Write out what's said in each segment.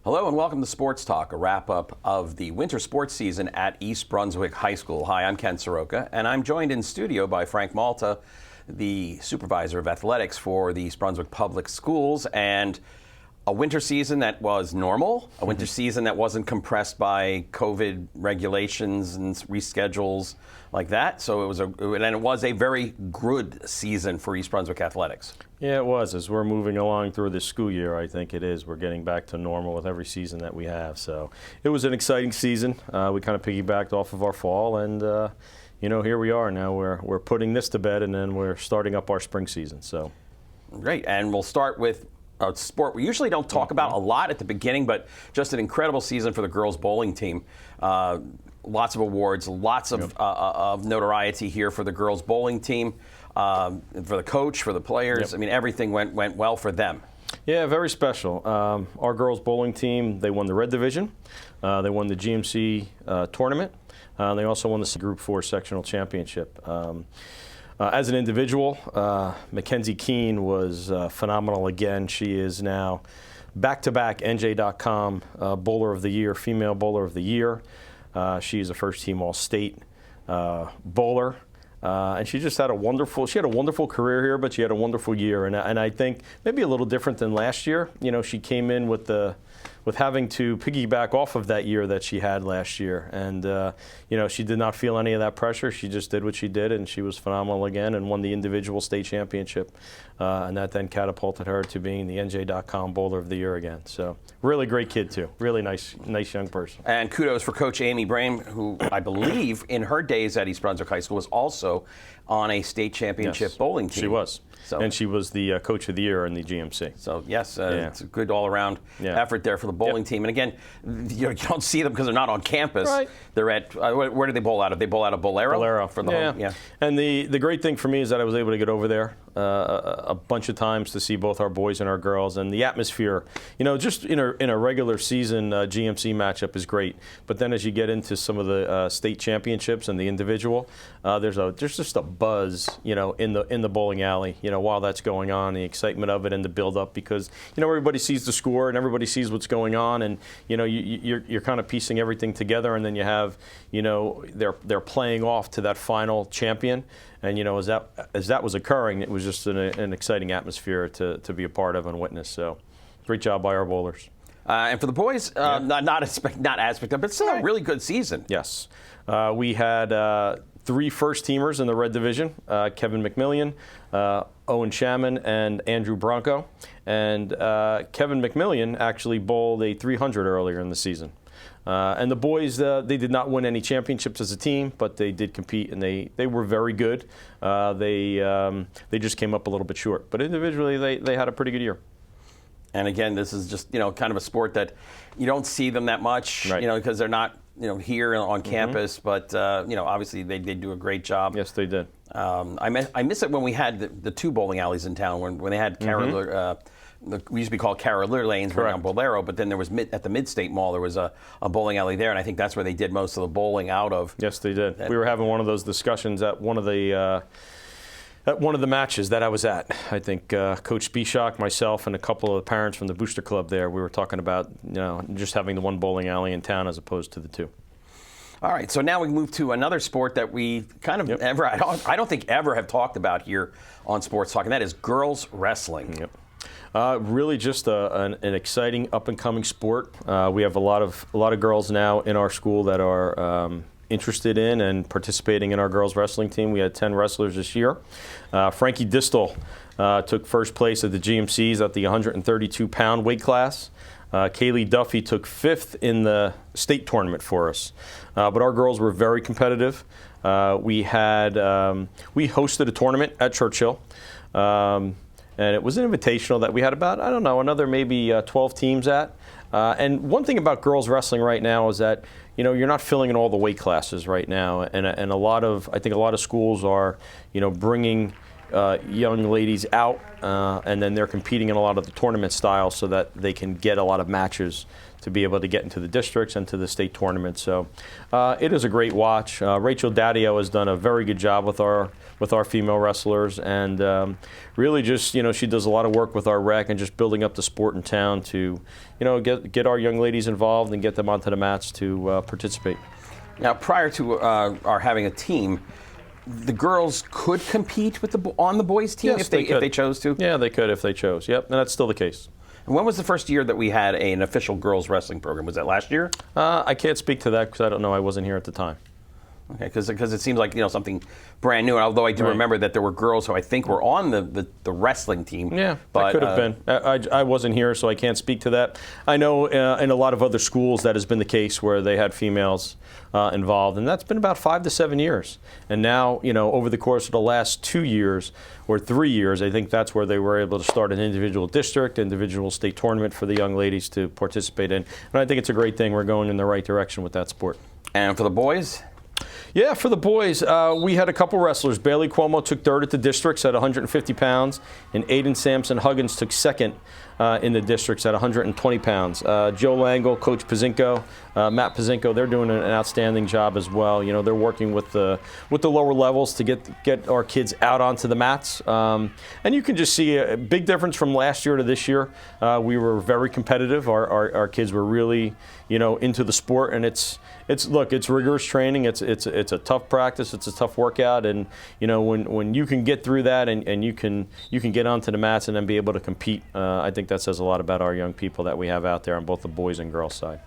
Hello and welcome to Sports Talk, a wrap-up of the winter sports season at East Brunswick High School. Hi, I'm Ken Saroka, and I'm joined in studio by Frank Malta, the Supervisor of Athletics for the East Brunswick Public Schools, and a winter season that was normal, a winter season that wasn't compressed by COVID regulations and reschedules like that. So it was a very good season for East Brunswick Athletics. Yeah, it was. As we're moving along through this school year, I think it is. We're getting back to normal with every season that we have. So it was an exciting season. We kind of piggybacked off of our fall, and here we are now. We're putting this to bed, and then we're starting up our spring season. So great, and we'll start with a sport we usually don't talk about a lot at the beginning, but just an incredible season for the girls bowling team. Lots of awards, lots of notoriety here for the girls bowling team, for the coach, for the players. I mean, everything went well for them. Yeah, very special. Our girls bowling team, they won the Red Division. They won the GMC tournament. They also won the Group 4 sectional championship. As an individual, Mackenzie Keene was phenomenal again. She is now back-to-back NJ.com Bowler of the Year, Female Bowler of the Year. She is a first-team All-State bowler. And she just had a wonderful career here, but she had a wonderful year. And I think maybe a little different than last year. You know, she came in with having to piggyback off of that year that she had last year. And, she did not feel any of that pressure. She just did what she did, and she was phenomenal again and won the individual state championship. And that then catapulted her to being the NJ.com Bowler of the Year again. So really great kid, too. Really nice young person. And kudos for Coach Amy Brame, who I believe in her days at East Brunswick High School was also on a state championship bowling team. She was. So, and she was the Coach of the Year in the GMC. So, yes, it's a good all-around effort there for the bowling team. And again, you don't see them because they're not on campus. Right. They're at, where do they bowl out of? They bowl out of Bolero? Bolero. For the home. Yeah. And the great thing for me is that I was able to get over there a bunch of times to see both our boys and our girls. And the atmosphere, just in a regular season GMC matchup is great. But then as you get into some of the state championships and the individual, there's just a buzz, in the bowling alley, while that's going on, the excitement of it and the build-up, because everybody sees the score and everybody sees what's going on, and you're kind of piecing everything together, and then you have they're playing off to that final champion, and as that was occurring, it was just an exciting atmosphere to be a part of and witness. So great job by our bowlers. And for the boys, not as spectacular, but still a really good season. Yes, we had 3 first-teamers in the Red Division, Kevin McMillian, Owen Shaman, and Andrew Bronco. And Kevin McMillian actually bowled a 300 earlier in the season. And the boys, they did not win any championships as a team, but they did compete, and they were very good. They just came up a little bit short. But individually, they had a pretty good year. And again, this is just, kind of a sport that you don't see them that much, because they're not, here on campus. But, obviously they do a great job. Yes, they did. I miss it when we had the 2 bowling alleys in town, when they had we used to be called Carolina lanes around Bolero, but then there was at the Mid-State Mall, there was a bowling alley there, and I think that's where they did most of the bowling out of. Yes, they did. We were having one of those discussions at one of the matches that I was at. I think Coach Spishak, myself, and a couple of the parents from the Booster Club there, we were talking about just having the 1 bowling alley in town as opposed to the 2. All right, so now we move to another sport that we kind of I don't think ever have talked about here on Sports Talk, and that is girls wrestling. Yep. Really just an exciting up-and-coming sport. We have a lot of girls now in our school that are interested in and participating in our girls wrestling team. We had 10 wrestlers this year. Frankie Distel took first place at the GMCs at the 132-pound weight class. Kaylee Duffy took 5th in the state tournament for us. But our girls were very competitive. We hosted a tournament at Churchill. And it was an invitational that we had about, another maybe 12 teams at. And one thing about girls wrestling right now is that, you're not filling in all the weight classes right now. And I think a lot of schools are, bringing, young ladies out, and then they're competing in a lot of the tournament styles so that they can get a lot of matches to be able to get into the districts and to the state tournament. So it is a great watch. Rachel Daddio has done a very good job with our female wrestlers, and really just, she does a lot of work with our rec and just building up the sport in town to, get our young ladies involved and get them onto the mats to participate. Now, prior to our having a team, the girls could compete with on the boys' team Yes, if they chose to? Yeah, they could if they chose. Yep, and that's still the case. And when was the first year that we had an official girls wrestling program? Was that last year? I can't speak to that because I don't know. I wasn't here at the time. Okay, because it seems like something brand new. Although I do remember that there were girls who I think were on the wrestling team. Yeah, but, that could have been. I wasn't here, so I can't speak to that. I know in a lot of other schools that has been the case where they had females involved, and that's been about 5 to 7 years. And now, over the course of the last 2 years or 3 years, I think that's where they were able to start an individual district, individual state tournament for the young ladies to participate in. And I think it's a great thing. We're going in the right direction with that sport. And for the boys? Yeah, for the boys, we had a couple wrestlers. Bailey Cuomo took third at the districts at 150 pounds, and Aiden Sampson Huggins took second in the districts at 120 pounds. Joe Langle, Coach Pazinko, Matt Pazinko, they're doing an outstanding job as well. They're working with the lower levels to get our kids out onto the mats. And you can just see a big difference from last year to this year. We were very competitive. Our kids were really, into the sport, and it's rigorous training. It's a tough practice. It's a tough workout, and when you can get through that and you can get onto the mats and then be able to compete, I think that says a lot about our young people that we have out there on both the boys and girls side.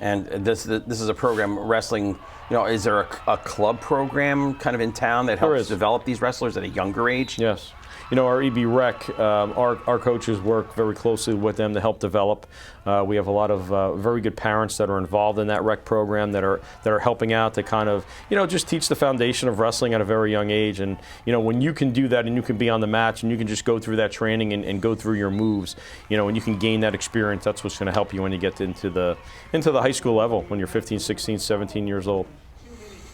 And this is a program, wrestling. Is there a club program kind of in town that helps develop these wrestlers at a younger age? Yes. Our EB Rec, our coaches work very closely with them to help develop. We have a lot of very good parents that are involved in that rec program that are helping out to kind of, just teach the foundation of wrestling at a very young age. And, when you can do that and you can be on the match and you can just go through that training and go through your moves, and you can gain that experience, that's what's going to help you when you get into the high school level when you're 15, 16, 17 years old.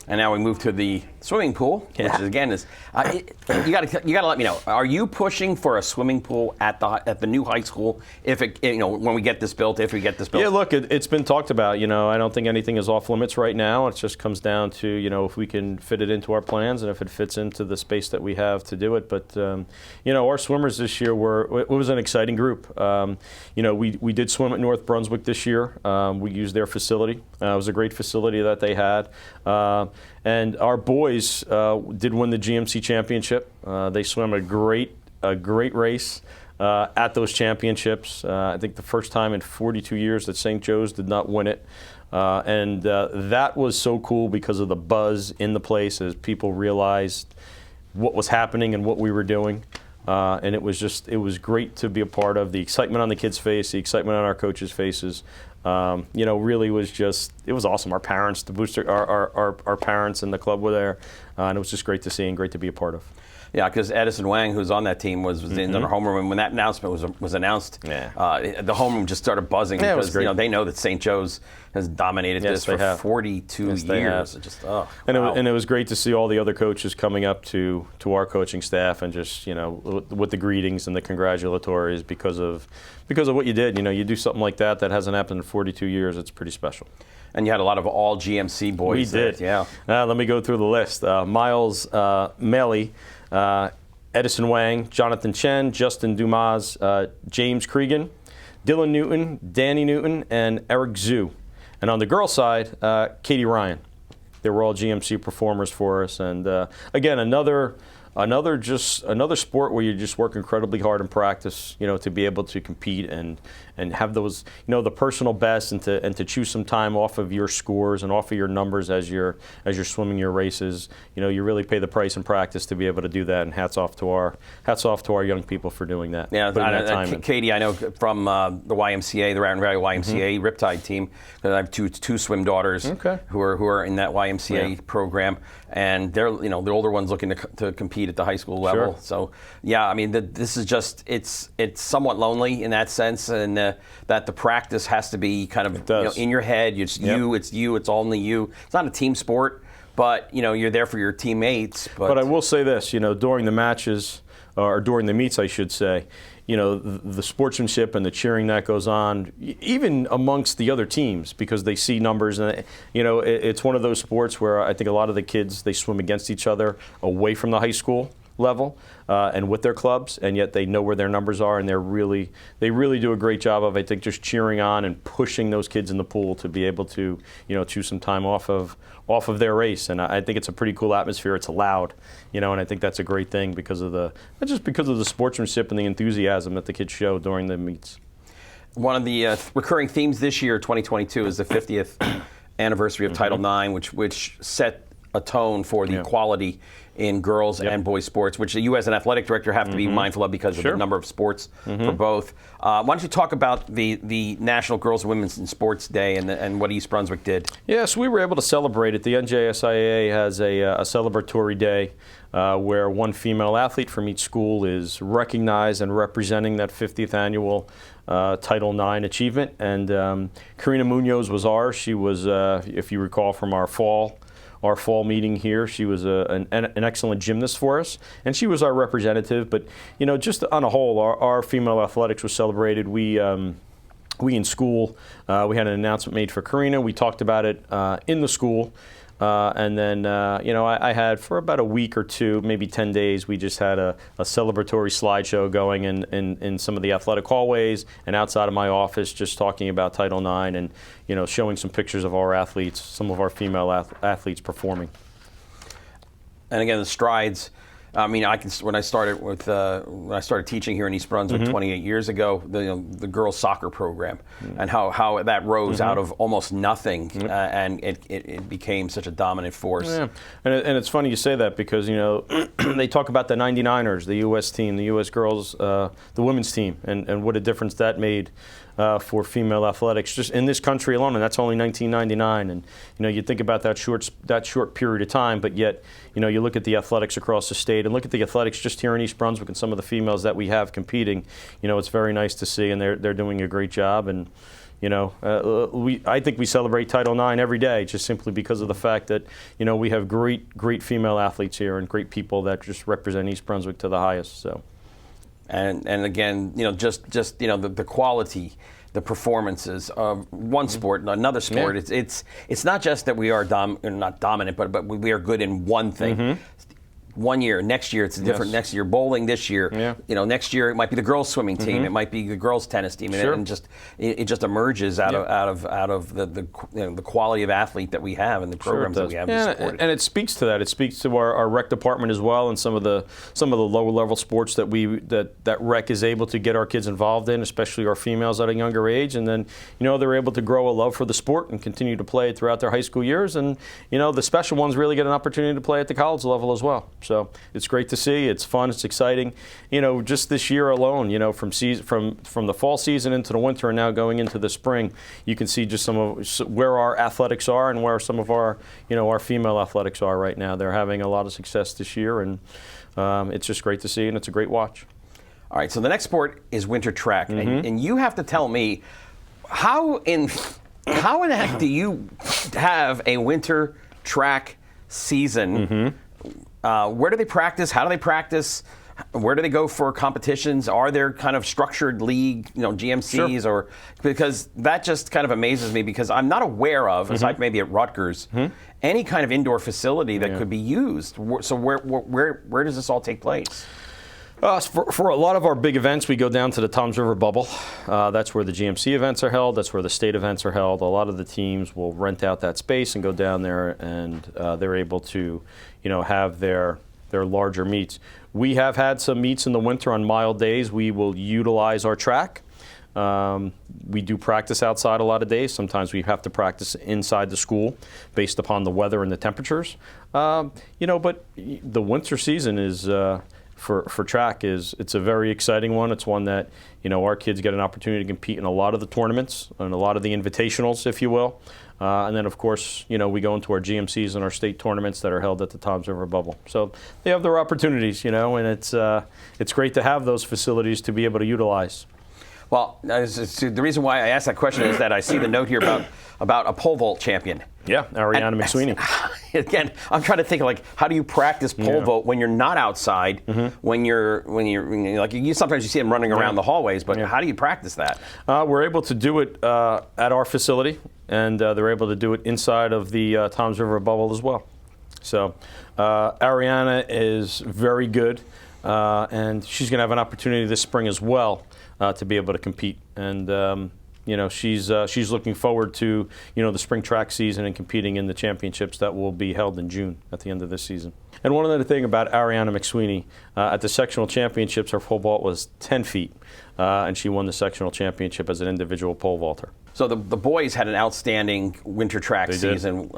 And now we move to the swimming pool, which again is you got to let me know. Are you pushing for a swimming pool at the new high school if when we get this built? If we get this built? Yeah, look, it's been talked about. I don't think anything is off limits right now. It just comes down to if we can fit it into our plans and if it fits into the space that we have to do it. But our swimmers this year it was an exciting group. We did swim at North Brunswick this year. We used their facility. It was a great facility that they had. And our boys did win the GMC championship. They swam a great race at those championships. I think the first time in 42 years that St. Joe's did not win it. And that was so cool because of the buzz in the place as people realized what was happening and what we were doing. And it was great to be a part of. The excitement on the kids' face, the excitement on our coaches' faces. Really it was awesome. Our parents, the booster, our parents and the club were there, and it was just great to see and great to be a part of. Yeah, because Edison Wang, who's on that team, was in the homeroom, and when that announcement was announced, the homeroom just started buzzing because they know that St. Joe's has dominated this for 42 years. And it was great to see all the other coaches coming up to our coaching staff and just with the greetings and the congratulatories because of what you did. You do something like that hasn't happened in 42 years. It's pretty special. And you had a lot of all GMC boys. We did. Yeah. Let me go through the list. Miles Melly, Edison Wang, Jonathan Chen, Justin Dumas, James Cregan, Dylan Newton, Danny Newton, and Eric Zhu. And on the girls' side, Katie Ryan. They were all GMC performers for us. And again, another sport where you just work incredibly hard in practice, to be able to compete and have those, the personal best and to choose some time off of your scores and off of your numbers as you're swimming your races. You really pay the price in practice to be able to do that. And hats off to our young people for doing that. Yeah, Katie, I know from the YMCA, the Round Valley YMCA Riptide team. I have two swim daughters who are in that YMCA program, and they're the older ones looking to compete at the high school level. Sure. So yeah, I mean this is just it's somewhat lonely in that sense, and that the practice has to be kind of in your head. It's only you. It's not a team sport, but you're there for your teammates. But I will say this, during the matches, or during the meets, I should say, the sportsmanship and the cheering that goes on, even amongst the other teams, because they see numbers. And, it's one of those sports where I think a lot of the kids, they swim against each other away from the high school level and with their clubs, and yet they know where their numbers are, and they really do a great job of, I think, just cheering on and pushing those kids in the pool to be able to, choose some time off of their race. And I think it's a pretty cool atmosphere. It's loud, and I think that's a great thing because of not just because of the sportsmanship and the enthusiasm that the kids show during the meets. One of the recurring themes this year, 2022, is the 50th anniversary of Title IX, which set a tone for the equality in girls and boys sports, which you as an athletic director have to be mindful of because of the number of sports for both. Why don't you talk about the National Girls and Women's in Sports Day and what East Brunswick did? Yeah, so we were able to celebrate it. The NJSIAA has a celebratory day where one female athlete from each school is recognized and representing that 50th annual Title IX achievement. And Karina Munoz was ours. She was, if you recall from our fall meeting here, she was an excellent gymnast for us, and she was our representative. But just on a whole, our female athletics was celebrated. We in school, we had an announcement made for Karina. We talked about it in the school. And then, I had for about a week or two, maybe 10 days, we just had a celebratory slideshow going in some of the athletic hallways and outside of my office, just talking about Title IX and, showing some pictures of our athletes, some of our female athletes performing. And again, the strides. I mean, when I started teaching here in East Brunswick 28 years ago, the girls' soccer program, and how that rose out of almost nothing, and it became such a dominant force. Yeah. And it's funny you say that because they talk about the 99ers, the U.S. team, the U.S. girls, the women's team, and what a difference that made. For female athletics, just in this country alone, and that's only 1999. And you think about that short period of time, but yet you look at the athletics across the state and look at the athletics just here in East Brunswick and some of the females that we have competing. It's very nice to see, and they're doing a great job. And I think we celebrate Title IX every day, just simply because of the fact that we have great female athletes here and great people that just represent East Brunswick to the highest. So. And again, just the quality, the performances of one sport and another sport. Yeah. It's not just that we are not dominant, but we are good in one thing. One year, next year it's different. Next year bowling, this year, next year it might be the girls swimming team, it might be the girls tennis team, and it just emerges out of the quality of athlete that we have and the programs that we have. Yeah, and it speaks to that. It speaks to our rec department as well, and some of the lower level sports that rec is able to get our kids involved in, especially our females at a younger age, and then they're able to grow a love for the sport and continue to play it throughout their high school years, and the special ones really get an opportunity to play at the college level as well. So it's great to see. It's fun. It's exciting. Just this year alone, from the fall season into the winter and now going into the spring, you can see just some of where our athletics are and where some of our female athletics are right now. They're having a lot of success this year, and it's just great to see, and it's a great watch. All right. So the next sport is winter track, and you have to tell me how in the heck do you have a winter track season? Where do they practice? How do they practice? Where do they go for competitions? Are there kind of structured league, GMCs, or because that just kind of amazes me because I'm not aware of, aside maybe at Rutgers, any kind of indoor facility that could be used. So where does this all take place? For a lot of our big events, we go down to the Toms River Bubble. That's where the GMC events are held. That's where the state events are held. A lot of the teams will rent out that space and go down there, and they're able to, have their larger meets. We have had some meets in the winter on mild days. We will utilize our track. We do practice outside a lot of days. Sometimes we have to practice inside the school based upon the weather and the temperatures. But the winter season is for track it's a very exciting one. It's one that our kids get an opportunity to compete in a lot of the tournaments and a lot of the invitationals, if you will. And then, of course, we go into our GMCs and our state tournaments that are held at the Toms River Bubble. So they have their opportunities, and it's great to have those facilities to be able to utilize. Well, the reason why I asked that question is that I see the note here about a pole vault champion. Yeah, Ariana Sweeney. again, I'm trying to think of, like, how do you practice pole vault when you're not outside, when you're like, sometimes you see them running around the hallways, but how do you practice that? We're able to do it at our facility, and they're able to do it inside of the Toms River bubble as well. So Ariana is very good, and she's going to have an opportunity this spring as well to be able to compete. And she's looking forward to the spring track season and competing in the championships that will be held in June at the end of this season. And one other thing about Ariana McSweeney, at the sectional championships, her pole vault was 10 feet, and she won the sectional championship as an individual pole vaulter. So the boys had an outstanding winter track season.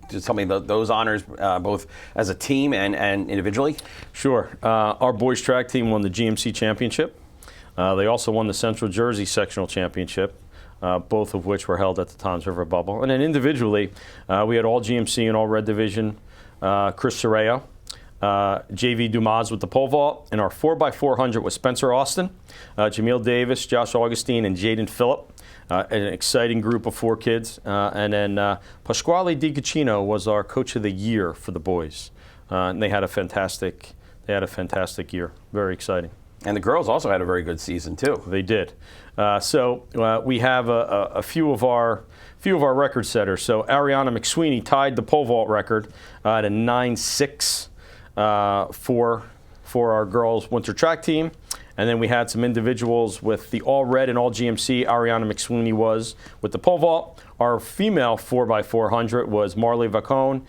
Just tell me about those honors, both as a team and individually. Sure. Our boys track team won the GMC championship. They also won the Central Jersey sectional championship, both of which were held at the Toms River bubble. And then individually, we had all GMC and all red division, Chris Soraya, JV Dumas with the pole vault, and our 4x400 was Spencer Austin, Jamil Davis, Josh Augustine, and Jaden Phillip. An exciting group of 4 kids. And then Pasquale DiCucino was our coach of the year for the boys. And they had a fantastic year. Very exciting. And the girls also had a very good season too. They did. So we have a few of our record setters. So Ariana McSweeney tied the pole vault record at a 9.6 for our girls winter track team. And then we had some individuals with the all red and all GMC. Ariana McSweeney was with the pole vault. Our female 4x400 was Marley Vacone,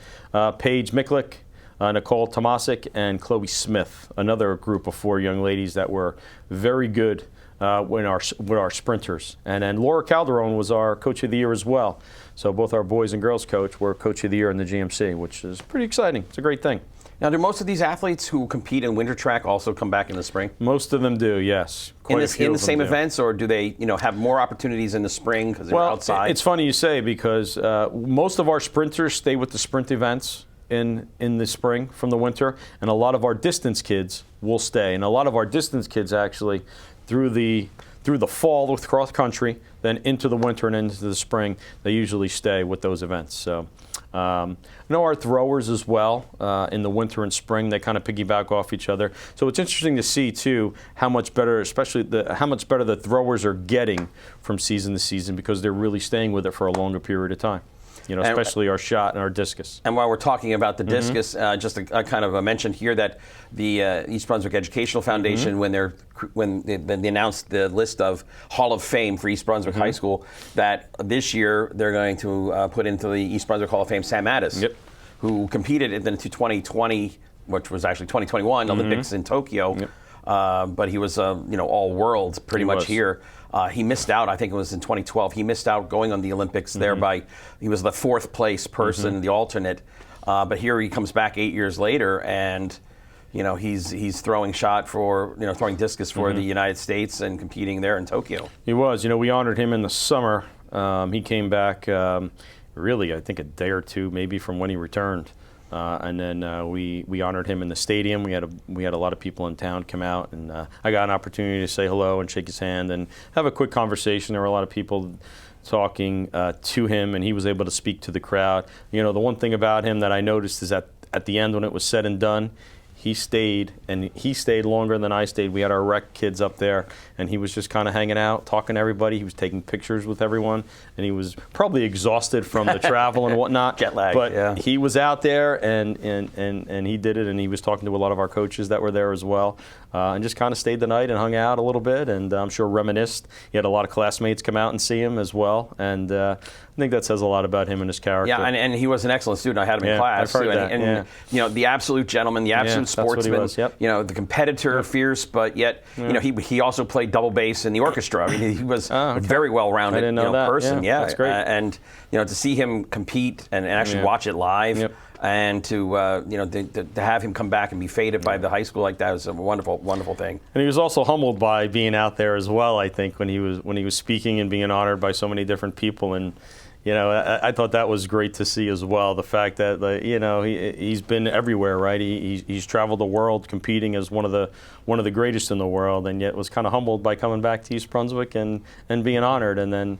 Paige Miklik, Nicole Tomasic, and Chloe Smith, another group of 4 young ladies that were very good with our sprinters. And then Laura Calderon was our coach of the year as well. So both our boys and girls coach were coach of the year in the GMC, which is pretty exciting. It's a great thing. Now, do most of these athletes who compete in winter track also come back in the spring? Most of them do, yes. In the same events, or do they, have more opportunities in the spring because they're outside? It's funny you say, because most of our sprinters stay with the sprint events in the spring from the winter, and a lot of our distance kids will stay. And a lot of our distance kids actually, through the fall with cross country, then into the winter and into the spring, they usually stay with those events. So. Our throwers as well in the winter and spring, they kind of piggyback off each other. So it's interesting to see too how much better, how much better the throwers are getting from season to season, because they're really staying with it for a longer period of time. Especially our shot and our discus. And while we're talking about the discus, just a kind of a mention here that the East Brunswick Educational Foundation, when they announced the list of Hall of Fame for East Brunswick High School, that this year they're going to put into the East Brunswick Hall of Fame Sam Addis, who competed in the 2020, which was actually 2021 Olympics in Tokyo, but he was all world pretty much here. He missed out, I think it was in 2012, he missed out going on the Olympics there he was the 4th place person, the alternate. But here he comes back 8 years later, and he's throwing throwing discus for the United States and competing there in Tokyo. He was. We honored him in the summer. He came back really, I think, a day or two maybe from when he returned. And then we honored him in the stadium. We had a lot of people in town come out, and I got an opportunity to say hello and shake his hand and have a quick conversation. There were a lot of people talking to him, and he was able to speak to the crowd. The one thing about him that I noticed is that at the end, when it was said and done, he stayed longer than I stayed. We had our rec kids up there, and he was just kind of hanging out, talking to everybody. He was taking pictures with everyone, and he was probably exhausted from the travel and whatnot. Jet lag, but he was out there, and he did it, and he was talking to a lot of our coaches that were there as well, and just kind of stayed the night and hung out a little bit, and I'm sure reminisced. He had a lot of classmates come out and see him as well, and I think that says a lot about him and his character. Yeah, and he was an excellent student. I had him in class. I've heard that. And the absolute gentleman, the absolute sportsman. That's what he was, the competitor, fierce, but yet he also played double bass in the orchestra. I mean, he was a very well-rounded person. Yeah, that's great. And to see him compete and actually watch it live. And to have him come back and be faded by the high school like that was a wonderful, wonderful thing. And he was also humbled by being out there as well. I think when he was speaking and being honored by so many different people, and I thought that was great to see as well. The fact that he's been everywhere, right? He's traveled the world competing as one of the greatest in the world, and yet was kind of humbled by coming back to East Brunswick and being honored, and then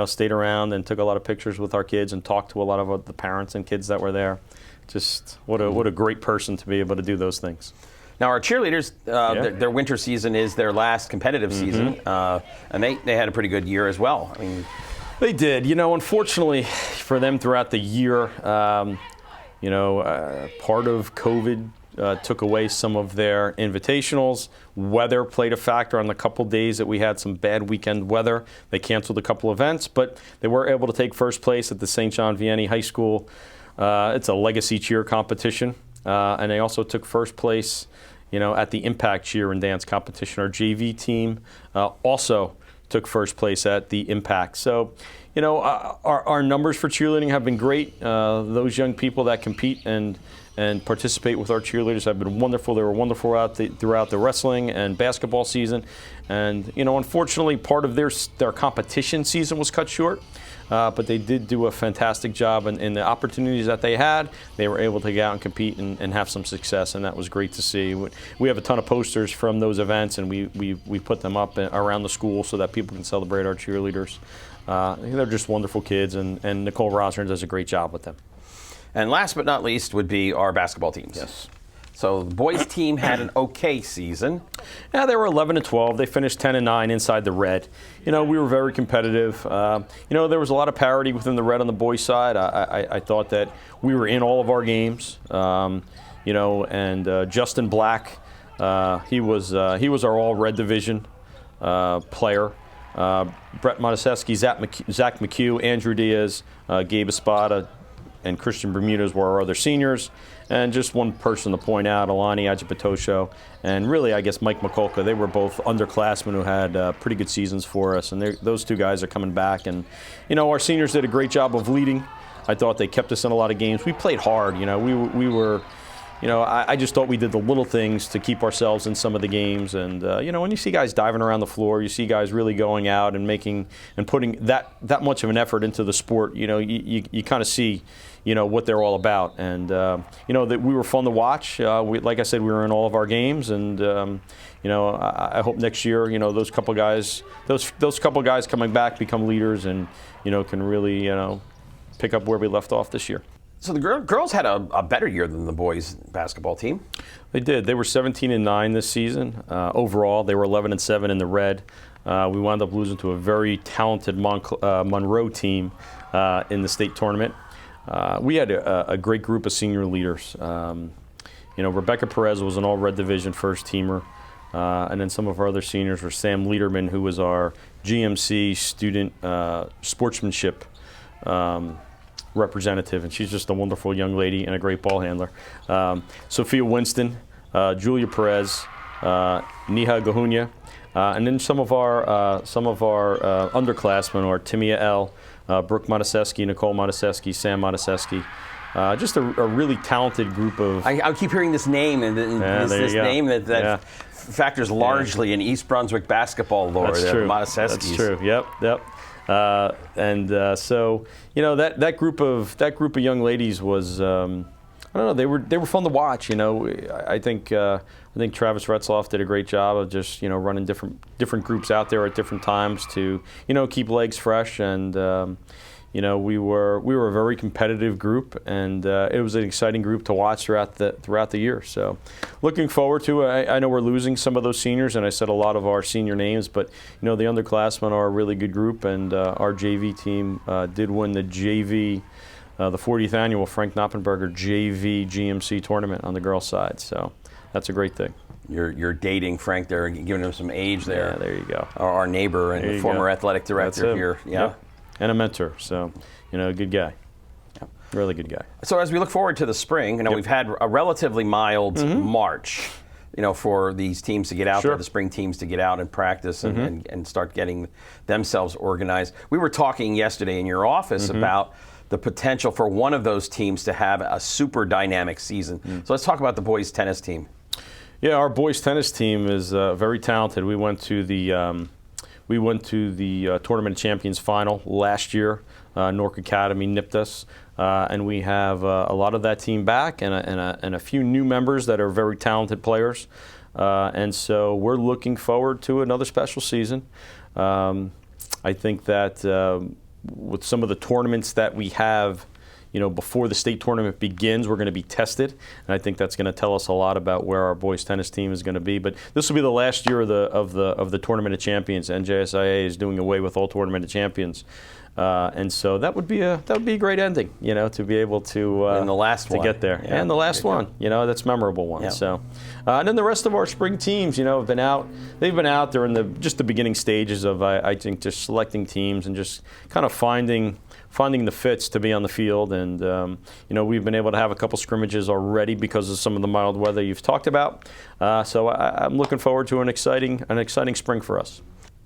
stayed around and took a lot of pictures with our kids and talked to a lot of the parents and kids that were there. Just what a great person to be able to do those things. Now, our cheerleaders, their winter season is their last competitive season, and they had a pretty good year as well. I mean, they did. Unfortunately for them throughout the year, part of COVID took away some of their invitationals. Weather played a factor on the couple days that we had some bad weekend weather. They canceled a couple events, but they were able to take first place at the St. John Vianney High School. It's a legacy cheer competition, and they also took first place at the Impact Cheer and Dance competition. Our JV team also took first place at the Impact. So, our numbers for cheerleading have been great. Those young people that compete and participate with our cheerleaders have been wonderful. They were wonderful throughout the wrestling and basketball season. And, unfortunately, part of their competition season was cut short. But they did do a fantastic job in the opportunities that they had. They were able to get out and compete and have some success, and that was great to see. We have a ton of posters from those events, and we put them up around the school so that people can celebrate our cheerleaders. They're just wonderful kids, and Nicole Rosner does a great job with them. And last but not least would be our basketball teams. Yes. So the boys team had an okay season. Yeah, they were 11-12. They finished 10-9 inside the red. We were very competitive. There was a lot of parity within the red on the boys' side. I thought that we were in all of our games. And Justin Black, he was our all red division player. Brett Montesesky, Zach McHugh, Andrew Diaz, Gabe Espada, and Christian Bermudez were our other seniors. And just one person to point out, Alani Ajipatosho, and really, I guess, Mike McCulca. They were both underclassmen who had pretty good seasons for us, and those two guys are coming back. And, our seniors did a great job of leading. I thought they kept us in a lot of games. We played hard. We were, I just thought we did the little things to keep ourselves in some of the games. And, when you see guys diving around the floor, you see guys really going out and putting that much of an effort into the sport, you kind of see, what they're all about. And, that we were fun to watch. Like I said, we were in all of our games. And, I hope next year, those couple guys coming back become leaders and, can really, pick up where we left off this year. So the girls had a better year than the boys basketball team. They did. They were 17-9 this season. Overall, they were 11-7 in the red. We wound up losing to a very talented Monroe team in the state tournament. We had a great group of senior leaders. Rebecca Perez was an all-red division first teamer. And then some of our other seniors were Sam Lederman, who was our GMC student sportsmanship representative, and she's just a wonderful young lady and a great ball handler. Sophia Winston, Julia Perez, Neha Gahunya, and then some of our underclassmen are Timia L, Brooke Montesesky, Nicole Montesesky, Sam Montesesky. Just a really talented group of. I keep hearing this name and this name that factors largely in East Brunswick basketball lore. That's true. Montesesky's. That's true. Yep. So that group of young ladies was I don't know, they were fun to watch. I think Travis Retzloff did a great job of just running different groups out there at different times to keep legs fresh, and we were a very competitive group, and it was an exciting group to watch throughout the year. So looking forward to it. I know we're losing some of those seniors, and I said a lot of our senior names, but the underclassmen are a really good group, and our JV team did win the JV, the 40th annual Frank Knoppenberger JV GMC tournament on the girls' side. So that's a great thing. You're dating Frank there and giving him some age there. Yeah, there you go. Our neighbor and the former athletic director here. Yeah. Yep. And a mentor, so, good guy. Yep. Really good guy. So as we look forward to the spring, we've had a relatively mild March, for these teams to get out there, the spring teams to get out and practice and start getting themselves organized. We were talking yesterday in your office about the potential for one of those teams to have a super dynamic season. So let's talk about the boys tennis team. Yeah, our boys tennis team is very talented. We went to the We went to the Tournament of Champions final last year. Newark Academy nipped us. And we have a lot of that team back and a few new members that are very talented players. And so we're looking forward to another special season. I think that with some of the tournaments that we have, before the state tournament begins, we're going to be tested, and I think that's going to tell us a lot about where our boys tennis team is going to be. But this will be the last year of the Tournament of Champions. NJSIA is doing away with all Tournament of Champions, and so that would be a great ending, to be able to and the last one. Get there, and the last one, that's a memorable one. Yeah. So, and then the rest of our spring teams, have been out. They've been out. They're in the beginning stages of I think just selecting teams and just kind of finding the fits to be on the field, and we've been able to have a couple scrimmages already because of some of the mild weather you've talked about. So I'm looking forward to an exciting spring for us.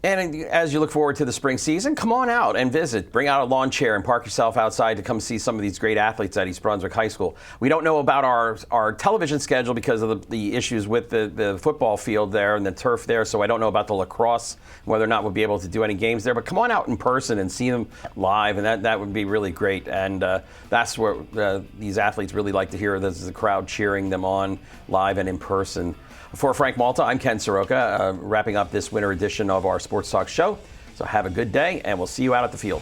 And as you look forward to the spring season, come on out and visit. Bring out a lawn chair and park yourself outside to come see some of these great athletes at East Brunswick High School. We don't know about our television schedule because of the issues with the football field there and the turf there, so I don't know about the lacrosse, whether or not we'll be able to do any games there. But come on out in person and see them live, and that would be really great. And that's what these athletes really like to hear, this is the crowd cheering them on live and in person. For Frank Malta, I'm Ken Saroka, wrapping up this winter edition of our Sports Talk show. So have a good day, and we'll see you out at the field.